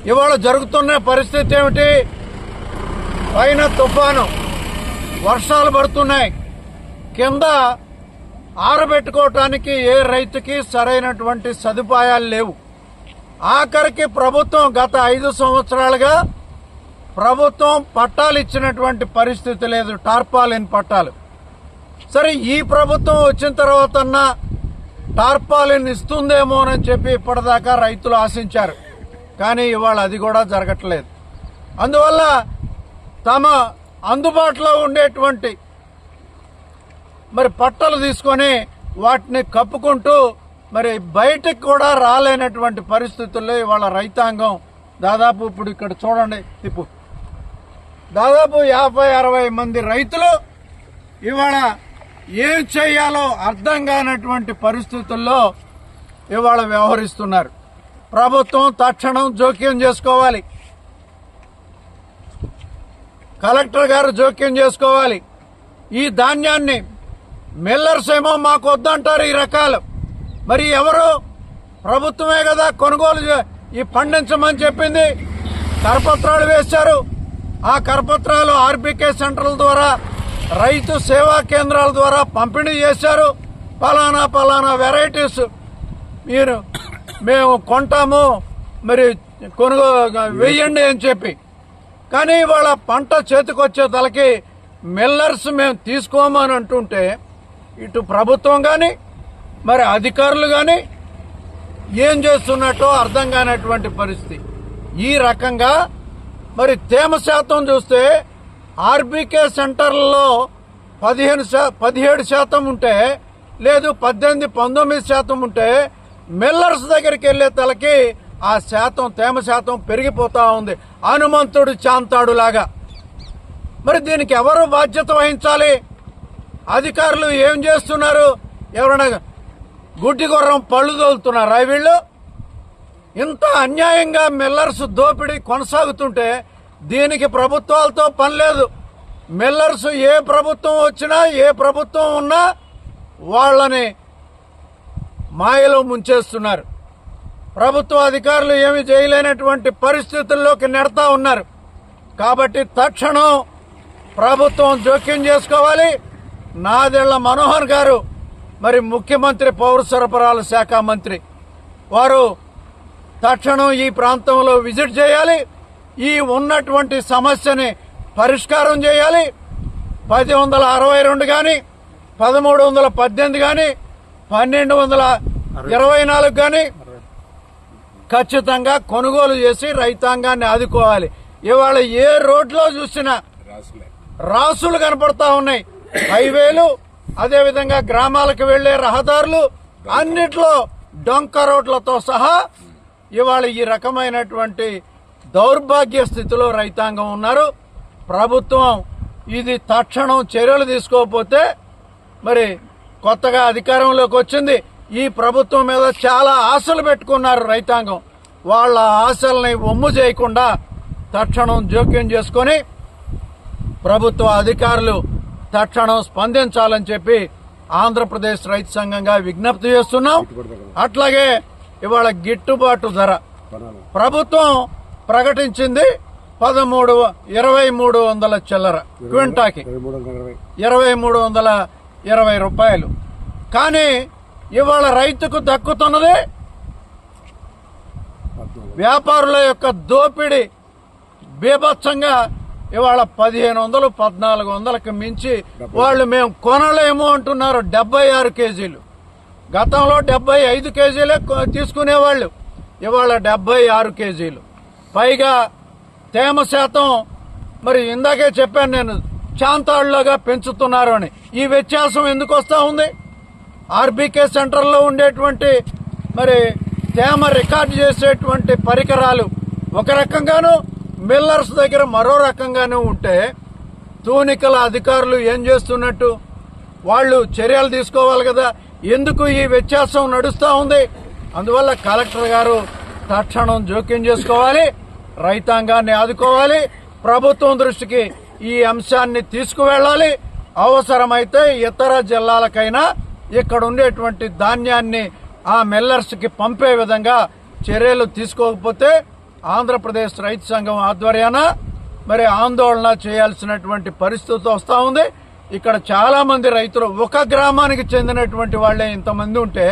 ఇవాళ జరుగుతున్న పరిస్థితి ఏమిటి? పైన తుఫాను, వర్షాలు పడుతున్నాయి, కింద ఆరబెట్టుకోవటానికి ఏ రైతుకి సరైనటువంటి సదుపాయాలు లేవు. ఆఖరికి ప్రభుత్వం గత 5 సంవత్సరాలుగా ప్రభుత్వం పట్టాలు ఇచ్చినటువంటి పరిస్థితి లేదు, టార్పాలిన్ పట్టాలు. సరే, ఈ ప్రభుత్వం వచ్చిన తర్వాతన్నా టార్పాలిన్ ఇస్తుందేమోనని చెప్పి ఇప్పటిదాకా రైతులు ఆశించారు. కానీ ఇవాళ అది కూడా జరగట్లేదు. అందువల్ల తమ అందుబాటులో ఉండేటువంటి మరి పట్టలు తీసుకొని వాటిని కప్పుకుంటూ మరి బయటకు కూడా రాలేనటువంటి పరిస్థితుల్లో ఇవాళ రైతాంగం దాదాపు ఇప్పుడు ఇక్కడ చూడండి, దాదాపు 50-60 మంది రైతులు ఇవాళ ఏం చేయాలో అర్థం కానటువంటి పరిస్థితుల్లో ఇవాళ వ్యవహరిస్తున్నారు. ప్రభుత్వం తక్షణం జోక్యం చేసుకోవాలి, కలెక్టర్ గారు జోక్యం చేసుకోవాలి. ఈ ధాన్యాన్ని మిల్లర్స్ ఏమో మాకు వద్దంటారు ఈ రకాలు. మరి ఎవరు? ప్రభుత్వమే కదా కొనుగోలు ఈ పండించమని చెప్పింది. కరపత్రాలు వేశారు. ఆ కరపత్రాలు ఆర్బీకే సెంటర్ల ద్వారా, రైతు సేవా కేంద్రాల ద్వారా పంపిణీ చేశారు. పలానా వెరైటీస్ మేము కొంటాము, మరి వెయ్యండి అని చెప్పి. కానీ ఇవాళ పంట చేతికొచ్చే తలకి మిల్లర్స్ మేము తీసుకోమని అంటుంటే ఇటు ప్రభుత్వం గాని మరి అధికారులు గాని ఏం చేస్తున్నట్టో అర్థం కానటువంటి పరిస్థితి. ఈ రకంగా మరి తేమ శాతం చూస్తే ఆర్బీకే సెంటర్లలో 17% ఉంటే, లేదు 18-19% ఉంటే, మిల్లర్స్ దగ్గరికి వెళ్లే తలకి ఆ శాతం, తేమ శాతం పెరిగిపోతా ఉంది, హనుమంతుడు చాంతాడు లాగా. మరి దీనికి ఎవరు బాధ్యత వహించాలి? అధికారులు ఏం చేస్తున్నారు? ఎవరైనా గుడ్డి గుర్రం పళ్ళు తోలుతున్నారా వీళ్ళు? ఇంత అన్యాయంగా మిల్లర్స్ దోపిడీ కొనసాగుతుంటే దీనికి ప్రభుత్వాలతో పని లేదు. మిల్లర్స్ ఏ ప్రభుత్వం వచ్చినా, ఏ ప్రభుత్వం ఉన్నా వాళ్ళని మాయలో ముంచేస్తున్నారు. ప్రభుత్వ అధికారులు ఏమి చేయలేనటువంటి పరిస్థితుల్లోకి నెడతా ఉన్నారు. కాబట్టి తక్షణం ప్రభుత్వం జోక్యం చేసుకోవాలి. నాదెళ్ల మనోహర్ గారు మరి ముఖ్యమంత్రి, పౌర సరఫరాల శాఖ మంత్రి, వారు తక్షణం ఈ ప్రాంతంలో విజిట్ చేయాలి. ఈ ఉన్నటువంటి సమస్యని పరిష్కారం చేయాలి. 1062 గాని, 1318 గాని, 1224 గాని ఖచ్చితంగా కొనుగోలు చేసి రైతాంగాన్ని ఆదుకోవాలి. ఇవాళ ఏ రోడ్లో చూసినా రాసులు కనపడతా ఉన్నాయి. హైవేలు, అదేవిధంగా గ్రామాలకు వెళ్లే రహదారులు అన్నిట్లో డొంక రోడ్లతో సహా ఇవాళ ఈ రకమైనటువంటి దౌర్భాగ్య స్థితిలో రైతాంగం ఉన్నారు. ప్రభుత్వం ఇది తక్షణం చర్యలు తీసుకోకపోతే, మరి కొత్తగా అధికారంలోకి వచ్చింది, ఈ ప్రభుత్వం మీద చాలా ఆశలు పెట్టుకున్నారు రైతాంగం. వాళ్ళ ఆశల్ని ఒమ్ము చేయకుండా తక్షణం జోక్యం చేసుకుని ప్రభుత్వ అధికారులు తక్షణం స్పందించాలని చెప్పి ఆంధ్రప్రదేశ్ రైతు సంఘంగా విజ్ఞప్తి చేస్తున్నాం. అట్లాగే ఇవాళ గిట్టుబాటు ధర ప్రభుత్వం ప్రకటించింది 2300 చిల్లర క్వింటాకి, 2320 రూపాయలు. కానీ ఇవాళ రైతుకు దక్కుతున్నది వ్యాపారుల యొక్క దోపిడీ బీభత్సంగా. ఇవాళ 1500, 1400కి మించి వాళ్ళు మేము కొనలేము అంటున్నారు. 76 కేజీలు, గతంలో 75 కేజీలే తీసుకునేవాళ్ళు, ఇవాళ 76 కేజీలు. పైగా తేమ శాతం మరి ఇందాకే చెప్పాను నేను, చాంతాళ్లుగా పెంచుతున్నారు అని. ఈ వ్యత్యాసం ఎందుకు వస్తా ఉంది? ఆర్బీకే సెంటర్లో ఉండేటువంటి మరి తేమ రికార్డు చేసేటువంటి పరికరాలు ఒక రకంగాను, మిల్లర్స్ దగ్గర మరో రకంగానూ ఉంటే తూనికల అధికారులు ఏం చేస్తున్నట్టు? వాళ్ళు చర్యలు తీసుకోవాలి కదా. ఎందుకు ఈ వ్యత్యాసం నడుస్తా ఉంది? అందువల్ల కలెక్టర్ గారు తక్షణం జోక్యం చేసుకోవాలి, రైతాంగాన్ని ఆదుకోవాలి, ప్రభుత్వం దృష్టికి ఈ అంశాన్ని తీసుకువెళ్లాలి. అవసరమైతే ఇతర జిల్లాలకైనా ఇక్కడ ఉండేటువంటి ధాన్యాన్ని ఆ మిల్లర్స్ కి పంపే విధంగా చర్యలు తీసుకోకపోతే ఆంధ్రప్రదేశ్ రైతు సంఘం ఆధ్వర్యాన మరి ఆందోళన చేయాల్సినటువంటి పరిస్థితి వస్తా ఉంది. ఇక్కడ చాలా మంది రైతులు ఒక గ్రామానికి చెందినటువంటి వాళ్లే ఇంతమంది ఉంటే